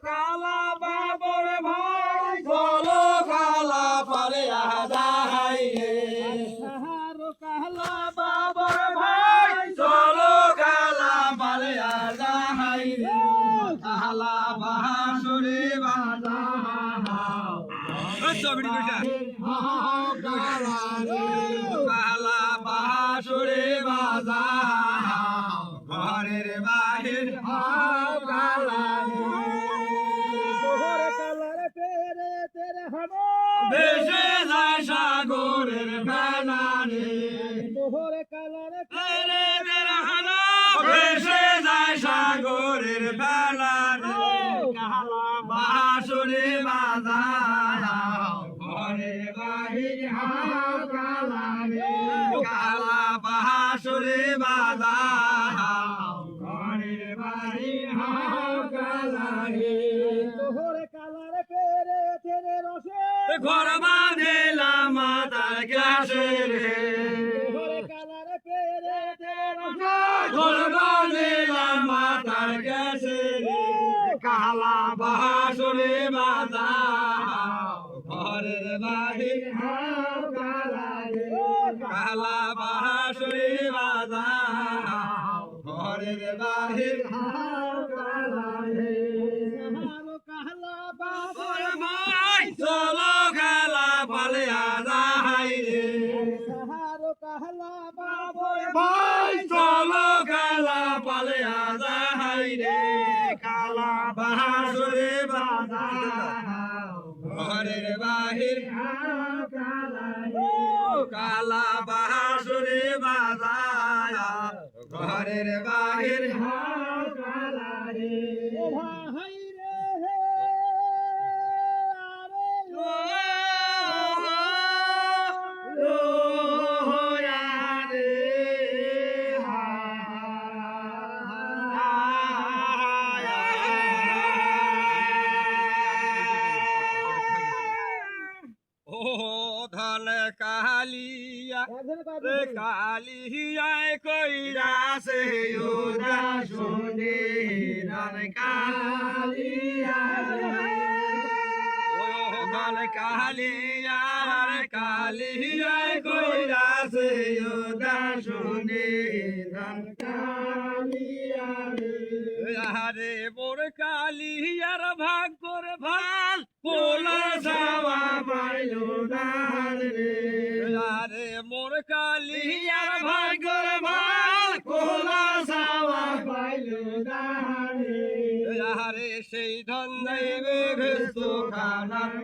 কালা বাবর ভাই চলো কালা পারে আদাই রে কালা বাবর ভাই চলো কালা পারে আদাই রে কালা বাঁশুরি বাজা কালা বাঁশুরি বাজা ঘরের বাহির ভেসে যায় সাগরের ফেনারে ভেসে যায় সাগরের ফেনারে কালা বাঁশুরি বাজা ঘরের বাহির কালা বাঁশুরি বাজা ঘরের বাহির ঘর বাঁধিলাম মাতার গ্লাসে রে ঘর বাঁধিলাম মাতার গ্লাসে রে কালা বাঁশুরি বাজা ঘরের বাহির কালা বাঁশুরি বাজা ঘরের বাহির চলো কালা পালে আদাই রে ভাই চলো কালা পালে আদাই রে কালা বাঁশুরি বাজা ঘরের বাহির কালা বাঁশুরি বাজা ঘরের বাহির ধন কালিয়া রে কালিয়ায় কইরা সে উদা শুনে ধন কালিয়া ও ধন কালিয়া রে কালিয়ায় কইরা সে উদা শুনে ধন কালিয়া রে মোর কালিয়ার ভাগ্যর ভাল পোলা যাওয়া পাইল না রে আরে মোর কালিয়ার ভাগ্যর ভাল পোলা যাওয়া পাইল না রে আরে সেই ধন দেবে ভেস্ত খানার